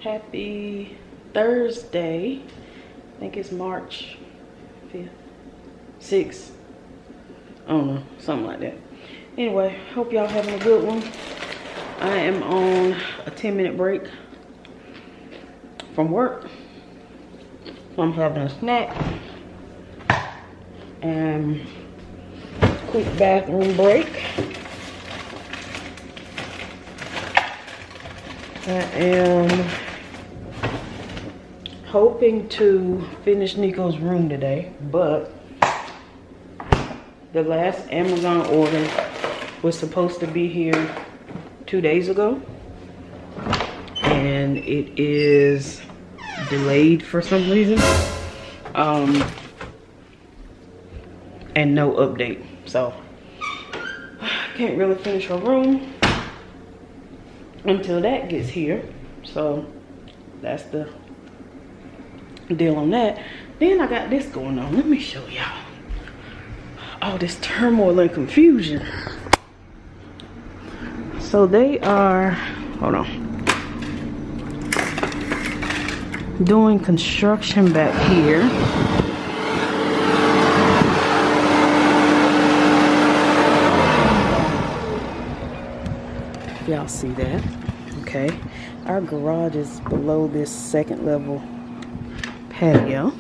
Happy Thursday. I think it's March 5th, 6th. I don't know, something like that. Anyway, hope y'all having a good one. I am on a 10-minute break from work. I'm having a snack and quick bathroom break. I am hoping to finish Nico's room today, but the last Amazon order was supposed to be here 2 days ago, and it is delayed for some reason, and no update, so I can't really finish her room until that gets here. So that's the deal on that. Then I got this going on. Let me show y'all all this turmoil and confusion. So they are, hold on, doing construction back here. Y'all see that? Okay, our garage is below this second level patio,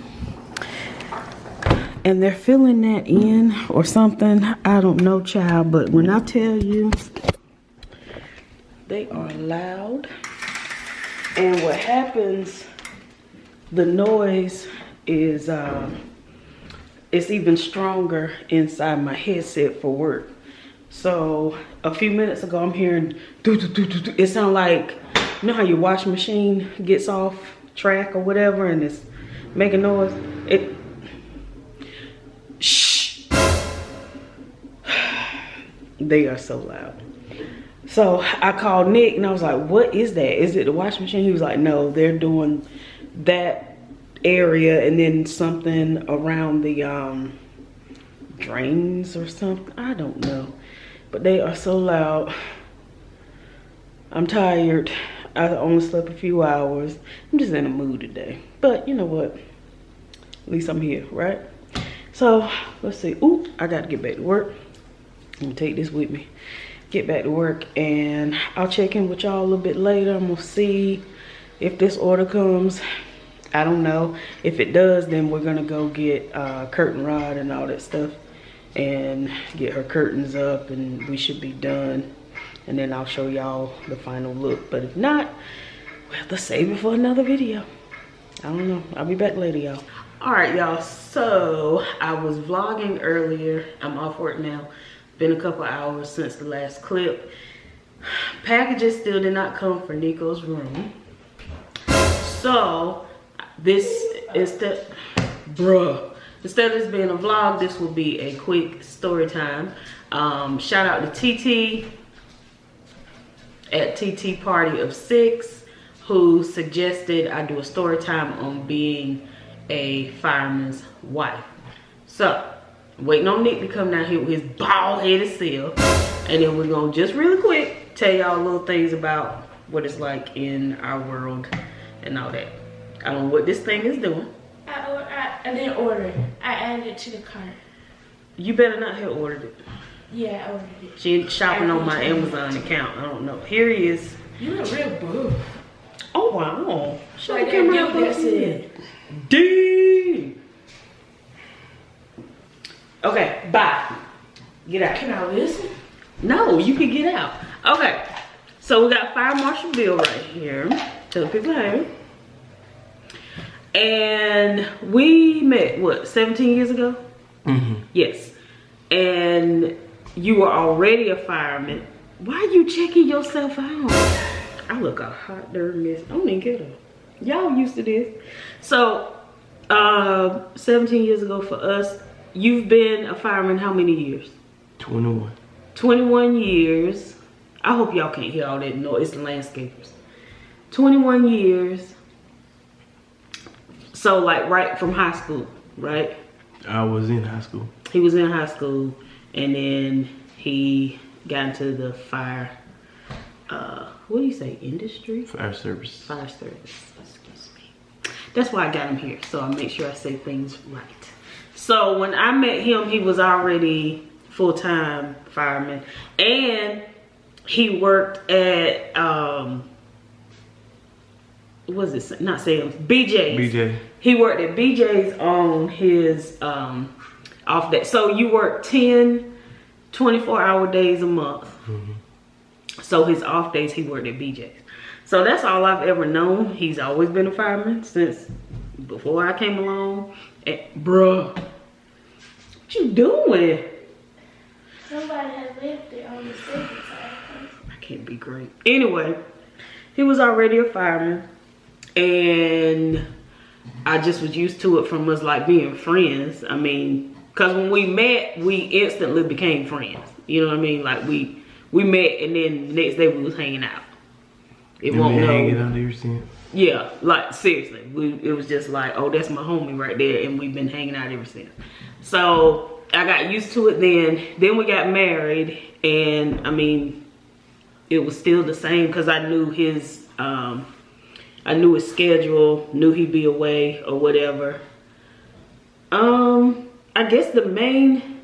and they're filling that in or something. I don't know, child, but when I tell you, they are loud. And what happens, the noise is it's even stronger inside my headset for work. So a few minutes ago, I'm hearing doo, doo, doo, doo, doo. It sounds like, you know how your washing machine gets off track or whatever and it's making noise? Shh. They are so loud. So I called Nick and I was like, what is that? Is it the washing machine? He was like, no, they're doing that area and then something around the drains or something. I don't know. But they are so loud. I'm tired. I only slept a few hours. I'm just in a mood today. But you know what? At least I'm here, right? So let's see. Ooh, I got to get back to work. I'm gonna take this with me. Get back to work, and I'll check in with y'all a little bit later. I'm gonna see if this order comes. I don't know. If it does, then we're gonna go get curtain rod and all that stuff and get her curtains up, and we should be done. And then I'll show y'all the final look. But if not, we'll have to save it for another video. I don't know. I'll be back later, y'all. All right, y'all. So I was vlogging earlier. I'm off work now. Been a couple hours since the last clip. Packages still did not come for Nico's room. So this is the, bruh. Instead of this being a vlog, this will be a quick story time. Shout out to TT at TT Party of 6, who suggested I do a story time on being a fireman's wife. So, waiting on Nick to come down here with his bald-headed self, and then we're gonna just really quick tell y'all little things about what it's like in our world and all that. I don't know what this thing is doing. I didn't order it. I added it to the cart. You better not have ordered it. Yeah, I ordered it. She shopping on my Amazon account. I don't know. Here he is. You a real buff. Oh wow. Show Like the camera that out dude that there. said. D. Okay, bye. Get out. Can I listen? No, you can get out. Okay, so we got Fire Marshal Bill right here. Tell the people hey. And we met, what, 17 years ago? Mm-hmm. Yes. And you were already a fireman. Why are you checking yourself out? I look a hot darn mess. I don't even get her. Y'all used to this. So, 17 years ago for us, you've been a fireman how many years? 21. 21 years. I hope y'all can't hear all that noise. It's the landscapers. 21 years. So like right from high school, right? I was in high school. He was in high school, and then he got into the fire what do you say, industry? Fire service. Fire service, excuse me. That's why I got him here, so I make sure I say things right. So when I met him, he was already full-time fireman, and he worked at what is it? Not Sam's, BJ's. BJ. He worked at BJ's on his off day. So you work 10 24-hour days a month. Mm-hmm. So his off days he worked at BJ's. So that's all I've ever known. He's always been a fireman since before I came along. And, bruh, what you doing? Somebody has left it on the second side. I can't be great. Anyway, he was already a fireman, and I just was used to it from us like being friends. I mean, cause when we met, we instantly became friends. You know what I mean? Like we met, and then the next day we was hanging out. It And won't been know. hanging out ever since. Yeah, like seriously, it was just like, oh, that's my homie right there, and we've been hanging out ever since. So I got used to it then. Then we got married, and I mean, it was still the same because I knew his schedule, knew he'd be away or whatever. I guess the main,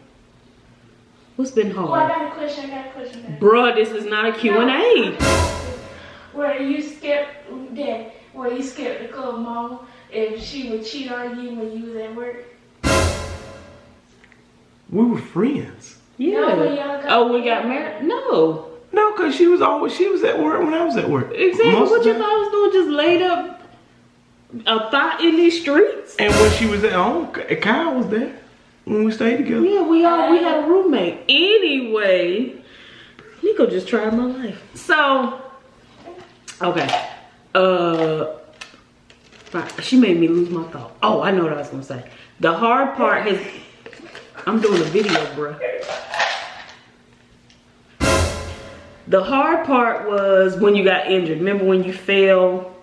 what's been hard? Oh, I got a question. Bruh, this is not a Q&A. Were you scared, Dad? Were you scared to call Mama if she would cheat on you when you was at work? We were friends. Yeah. No, when y'all got Oh, we got married? No. No, cause she was at work when I was at work. Exactly. Most What of you the thought time. I was doing? Just laid up a thought in these streets? And when she was at home, Kyle was there when we stayed together. Yeah, we had a roommate. Anyway, Nico just tried my life. So, okay. She made me lose my thought. Oh, I know what I was gonna say. The hard part has, I'm doing a video, bruh. The hard part was when you got injured. Remember when you fell?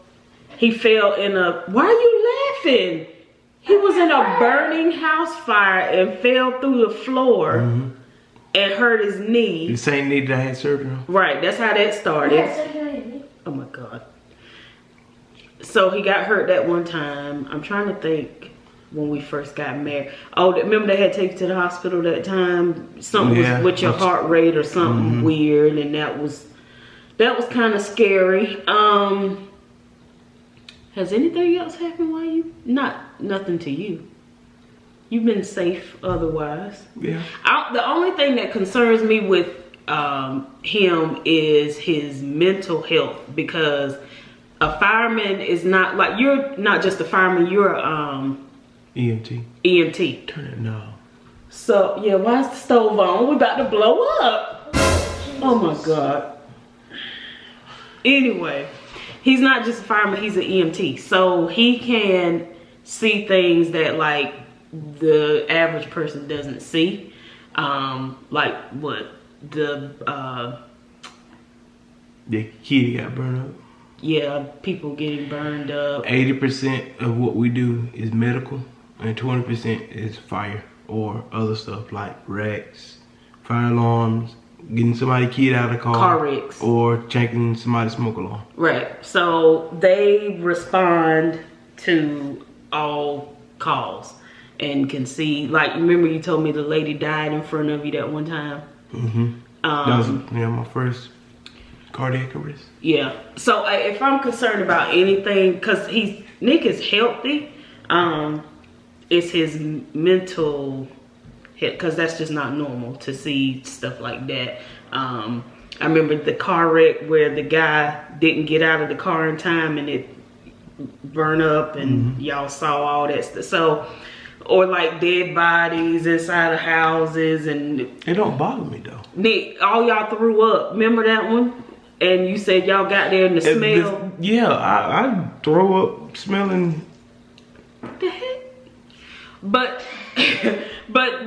He fell in a, why are you laughing? He was in a burning house fire and fell through the floor and hurt his knee. The same knee that I had surgery on. Right, that's how that started. Yes, Oh my God. So he got hurt that one time. I'm trying to think when we first got married. Oh, remember they had to take you to the hospital that time? Something was with your heart rate or something weird, and that was kind of scary. Has anything else happened while you? Nothing to you. You've been safe otherwise. Yeah. The only thing that concerns me with him is his mental health, because a fireman is not like, you're not just a fireman, you're EMT. EMT. Turn it no. So yeah, why is the stove on? We're about to blow up. Oh my God. Anyway, he's not just a fireman, he's an EMT. So he can see things that like the average person doesn't see. Like what? The kid got burned up. Yeah, people getting burned up. 80% of what we do is medical, and 20% is fire or other stuff like wrecks, fire alarms, getting somebody kid out of the car wrecks, or checking somebody's smoke alarm. Right. So they respond to all calls and can see. Like, remember you told me the lady died in front of you that one time? That was my first cardiac arrest. Yeah. So if I'm concerned about anything, because Nick is healthy, it's his mental health, because that's just not normal to see stuff like that. I remember the car wreck where the guy didn't get out of the car in time and it burned up, and y'all saw all that stuff. So, or like dead bodies inside of houses, and it don't bother me though. Nick, all y'all threw up. Remember that one? And you said y'all got there and the smell. I throw up smelling. What the heck? But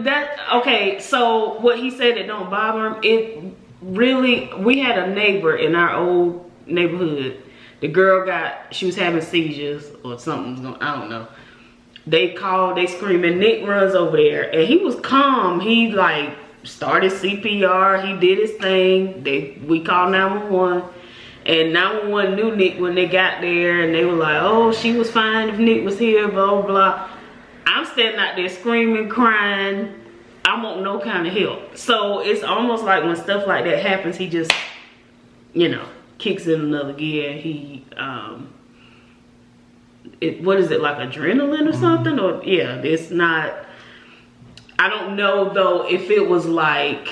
that, okay, so what he said, it don't bother him. It really, we had a neighbor in our old neighborhood. The girl she was having seizures or something, I don't know. They called, they screaming, Nick runs over there, and he was calm. He like started CPR, he did his thing. We called 911, And 911 knew Nick when they got there, and they were like, oh, she was fine if Nick was here, blah, blah, blah. I'm standing out there screaming, crying. I want no kind of help. So it's almost like when stuff like that happens, he just, you know, kicks in another gear. He, what is it, like adrenaline or something? Or yeah, it's not, I don't know though if it was like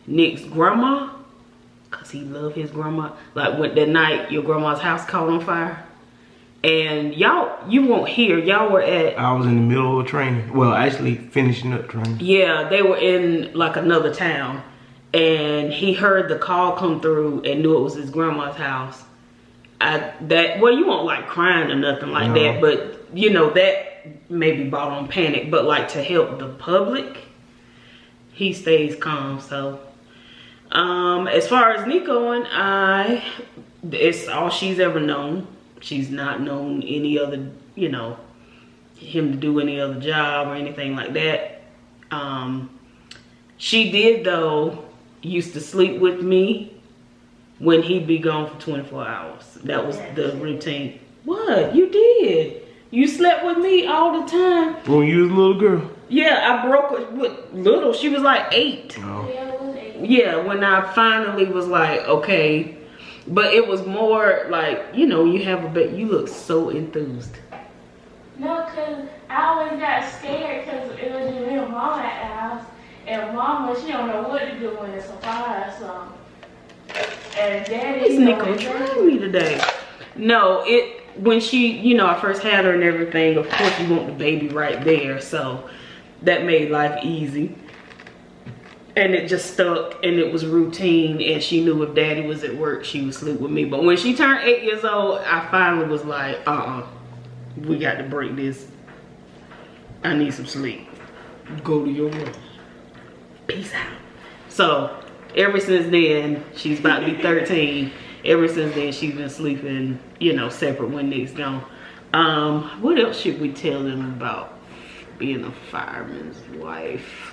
Nick's grandma, cause he loved his grandma. Like when that night your grandma's house caught on fire. And y'all, you won't hear, y'all were at... I was in the middle of training. Well, actually finishing up training. Yeah, they were in like another town. And he heard the call come through and knew it was his grandma's house. Well, you won't like crying or nothing like that. But, you know, that maybe brought on panic. But like to help the public, he stays calm. So, as far as Nico and it's all she's ever known. She's not known any other, you know, him to do any other job or anything like that. She did, though, used to sleep with me when he'd be gone for 24 hours. That was the routine. What? You did. You slept with me all the time. When you was a little girl? Yeah, I broke it with little. She was like 8. Oh. Yeah, it was 8. Yeah, when I finally was like, okay. But it was more like, you know, you have a baby, you look so enthused. No, because I always got scared because it was just me and Mama at the house. And Mama, she don't know what to do when it's a fire or something. And Daddy, Is Nico trying me today? No, when she, you know, I first had her and everything, of course you want the baby right there. So that made life easy. And it just stuck and it was routine, and she knew if Daddy was at work, she would sleep with me. But when she turned 8 years old, I finally was like, we got to break this. I need some sleep. Go to your room. Peace out. So ever since then, she's about to be 13. Ever since then, she's been sleeping, you know, separate when Nick's gone. What else should we tell them about being a fireman's wife?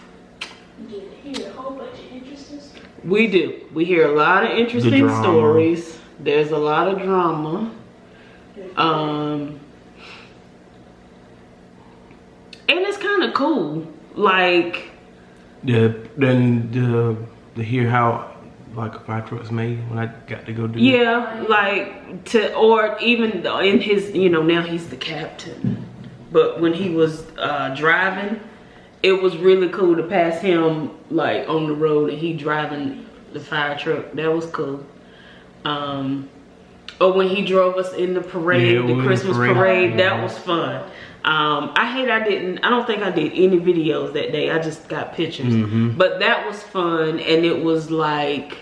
You hear a whole bunch of interesting stuff. We do. We hear a lot of interesting stories. There's a lot of drama. And it's kind of cool. Like, to hear how like a fire truck's made when I got to go do yeah, like or even in his, you know, now he's the captain. But when he was driving, it was really cool to pass him like on the road and he driving the fire truck. That was cool. Or when he drove us in the parade, the Christmas parade, that was fun. I don't think I did any videos that day. I just got pictures. But that was fun, and it was like,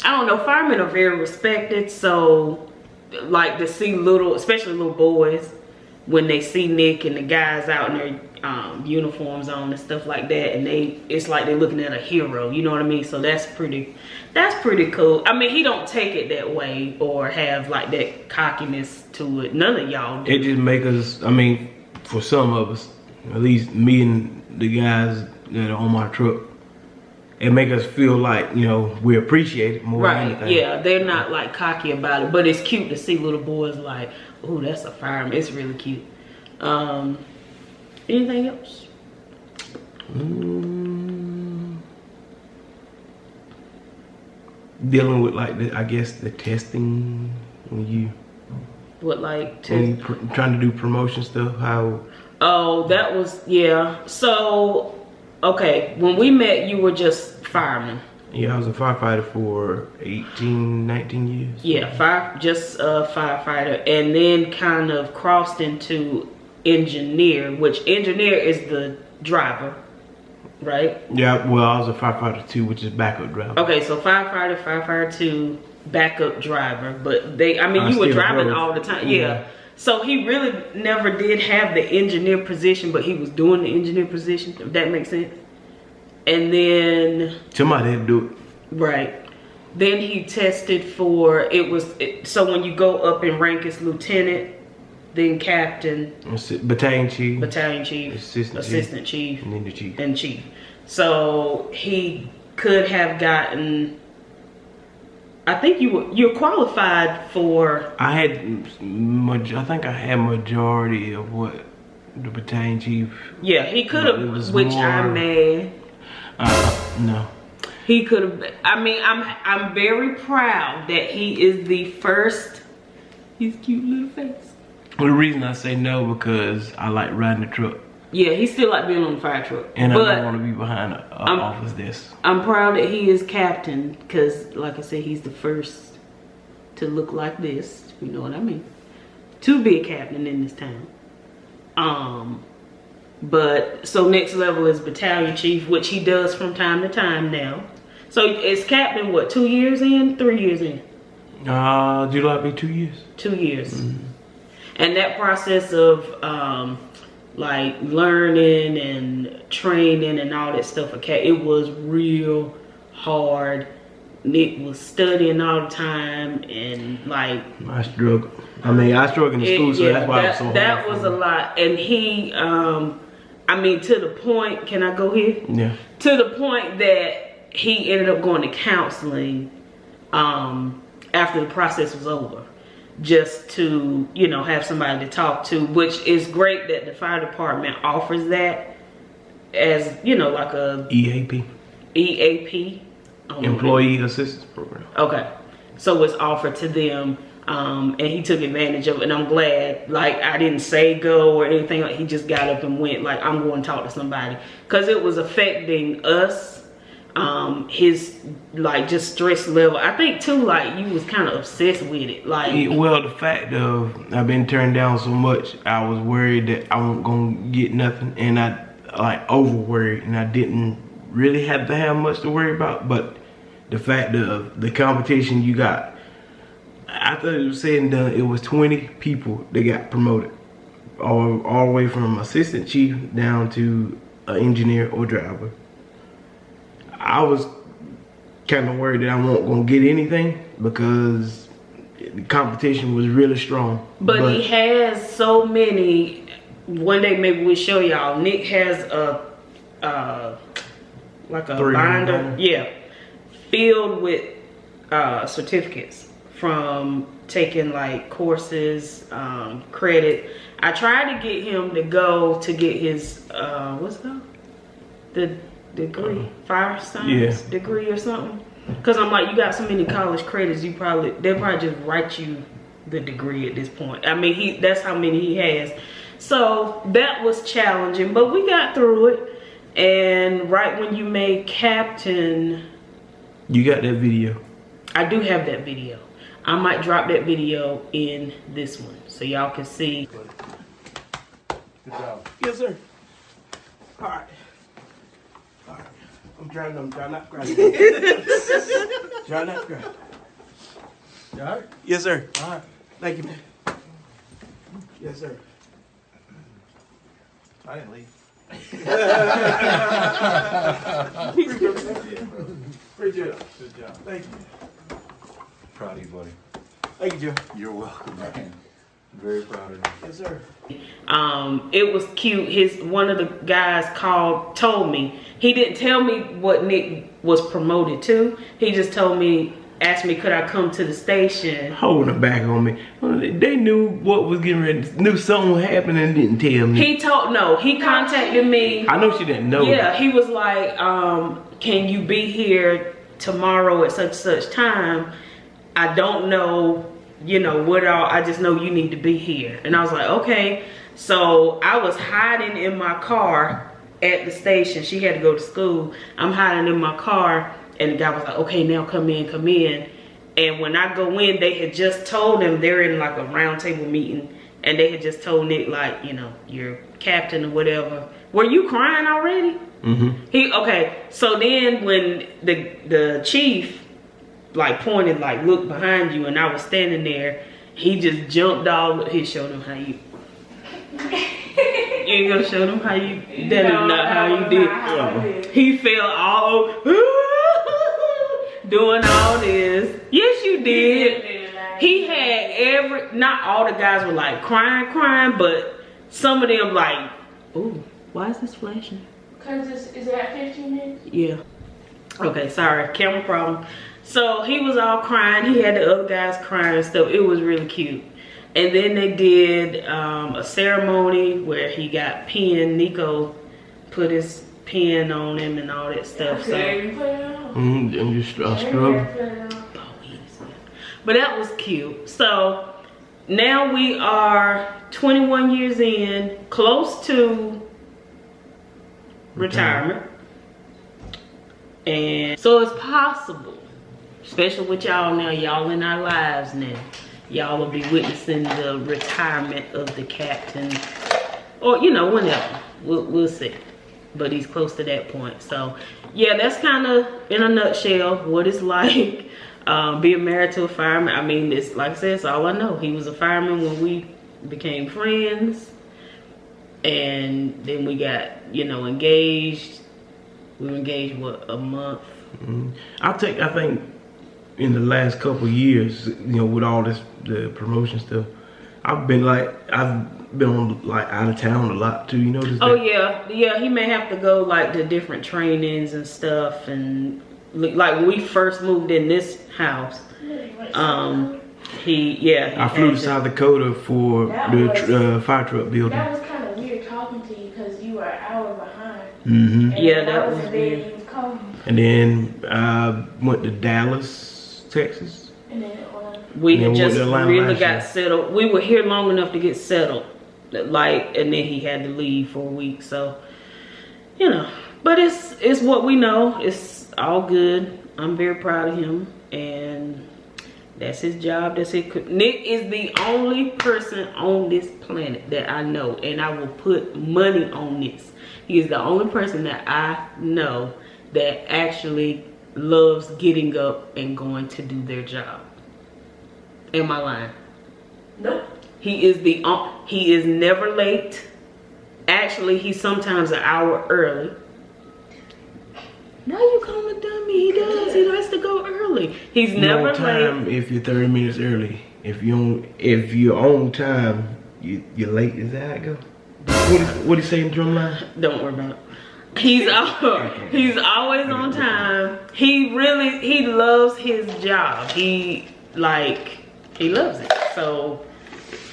I don't know, firemen are very respected. So like to see especially little boys, when they see Nick and the guys out in their uniforms on and stuff like that, and it's like they're looking at a hero, you know what I mean? So that's pretty cool. I mean, he don't take it that way or have like that cockiness to it. None of y'all do. It just make us, I mean, for some of us, at least me and the guys that are on my truck, it make us feel like, you know, we appreciate it more than anything. Yeah, they're not like cocky about it, but it's cute to see little boys like, oh, that's a fireman. It's really cute. Anything else? Dealing with like I guess the testing when you trying to do promotion stuff. How? Oh, that was, yeah. So okay, when we met, you were just fireman. Yeah, I was a firefighter for 18, 19 years. Yeah, just a firefighter, and then kind of crossed into engineer, which engineer is the driver, right? Yeah, well, I was a firefighter too, which is backup driver. Okay, so firefighter 2, backup driver, but you were driving all the time. Yeah. So he really never did have the engineer position, but he was doing the engineer position, if that makes sense. And then somebody had to do it. Right. Then he tested for, so when you go up in rank as lieutenant, then captain, battalion chief, assistant chief, and then the chief. And chief. So he could have gotten I think you're qualified for. I think I had majority of what the battalion chief. Yeah, he could have, which I'm mad. No. He could have. I mean, I'm very proud that he is the first. His cute little face. Well, the reason I say no because I like riding the truck. Yeah, he still like being on the fire truck. And I don't want to be behind an office desk. I'm proud that he is captain because, like I said, he's the first to look like this. You know what I mean? To be a captain in this town. But so next level is battalion chief, which he does from time to time now. So it's captain, what, 2 years in, 3 years in? July be 2 years. 2 years. Mm-hmm. And that process of like learning and training and all that stuff, okay, it was real hard. Nick was studying all the time and like I struggled. I mean, I struggled in the school, so that's why it was so hard. That was a lot. And he, I mean, to the point, can I go here? Yeah. To the point that he ended up going to counseling after the process was over. Just to, you know, have somebody to talk to, which is great that the fire department offers that as, you know, like a EAP. Employee Assistance Program. Okay. So it's offered to them. And he took advantage of it, and I'm glad. Like, I didn't say go or anything. Like, he just got up and went, like, I'm going to talk to somebody. Because it was affecting us. His, like, just stress level. I think, too, like, you was kind of obsessed with it. Like, well, the fact of I've been turned down so much, I was worried that I wasn't going to get nothing. And I, like, over-worried. And I didn't really have to have much to worry about. But the fact of the competition you got, after it was said and done, it was 20 people that got promoted. All the way from assistant chief down to an engineer or driver. I was kind of worried that I wasn't going to get anything because the competition was really strong. But he has so many. One day maybe we'll show y'all. Nick has a like a binder, yeah, filled with certificates from taking like courses, credit. I tried to get him to go to get his what's it called? The degree, fire science degree or something. Cause I'm like, you got so many college credits, they'll probably just write you the degree at this point. I mean, that's how many he has. So that was challenging, but we got through it. And right when you made captain, you got that video. I do have that video. I might drop that video in this one so y'all can see. Good job. Yes, sir. All right. I'm trying not to cry. Try not to cry. You all right? Yes, sir. All right. Thank you, man. Yes, sir. I didn't leave. Appreciate it. Good job. Thank you. Proud of you, buddy. Thank you, Joe. You're welcome, man. Very proud of you. Yes, sir. It was cute. One of the guys told me. He didn't tell me what Nick was promoted to. He just asked me could I come to the station. Holding it back on me. They knew what was getting ready. Knew something was happening and didn't tell me. He contacted me. I know she didn't know. Yeah, he was like, can you be here tomorrow at such and such time? I don't know, you know, what all, I just know you need to be here. And I was like, okay. So I was hiding in my car at the station. She had to go to school. I'm hiding in my car and the guy was like, okay, now come in. And when I go in, they had just told him they're in like a round table meeting and they had just told Nick, like, you know, you're captain or whatever. Were you crying already? Mm-hmm. Okay, so then when the chief like pointed, like, look behind you, and I was standing there, he just jumped all. He showed him how you. You ain't gonna show them how you. That is not how you did. He fell all doing all this. Yes, you did. He had not all the guys were like crying, but some of them like, ooh, why is this flashing? Cause is that 15 minutes? Yeah. Okay, sorry, camera problem. So he was all crying. He had the other guys crying and stuff. It was really cute. And then they did a ceremony where he got pinned. Nico put his pin on him and all that stuff. So. And just scrub. But that was cute. So now we are 21 years in, close to retirement. And so it's possible, especially with y'all now, y'all in our lives now. Y'all will be witnessing the retirement of the captain, or you know, whenever. We'll see. But he's close to that point. So yeah, that's kind of in a nutshell what it's like being married to a fireman. I mean, it's like I said, it's all I know. He was a fireman when we became friends, and then we got, you know, engaged. We were engaged what, a month. I think in the last couple of years, you know, with all this the promotion stuff, I've been on like out of town a lot too. You notice that? Oh yeah. He may have to go like to different trainings and stuff. And like when we first moved in this house, I flew to South Dakota for the fire truck building. That was kind of weird talking to you because you were an hour behind. Mm-hmm. Yeah, that was weird. And then went to Dallas, Texas. And then we had just really got settled. We were here long enough to get settled, like, and then he had to leave for a week. So, you know, but it's what we know. It's all good. I'm very proud of him, and that's his job. That's it. Nick is the only person on this planet that I know, and I will put money on this. He is the only person that I know that actually loves getting up and going to do their job. Am I lying? Nope. He is never late. Actually, he's sometimes an hour early. Why you calling a dummy? He does. He likes to go early. He's never late. If you're 30 minutes early. If you're on time, you're late. Is that how it go? What he say in drum line? Don't worry about it. He's always on time. He loves his job. He loves it. So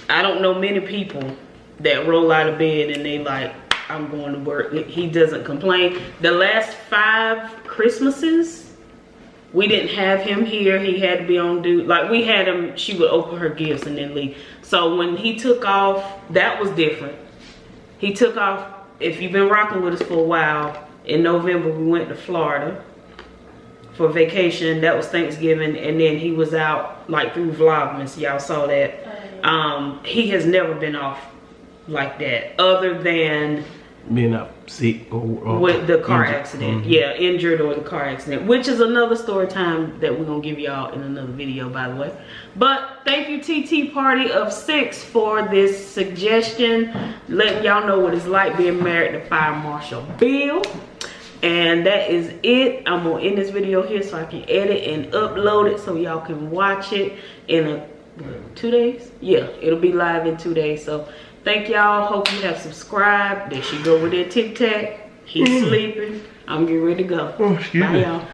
I don't know many people that roll out of bed and they like, I'm going to work. He doesn't complain. The last 5 Christmases, we didn't have him here. He had to be on duty. Like we had him, she would open her gifts and then leave. So when he took off, that was different. He took off. If you've been rocking with us for a while, in November we went to Florida for vacation. That was Thanksgiving, and then he was out like through Vlogmas. Y'all saw that. He has never been off like that, other than being up sick or with the car accident. Yeah, injured or the car accident, which is another story time that we're gonna give y'all in another video, by the way. But thank you TT Party of 6 for this suggestion, letting y'all know what it's like being married to Fire Marshal Bill. And that is it. I'm gonna end this video here so I can edit and upload it so y'all can watch it in 2 days. Yeah, it'll be live in 2 days. So thank y'all. Hope you have subscribed. There she go with that tic tac. He's sleeping. I'm getting ready to go. Oh, excuse me. Bye y'all.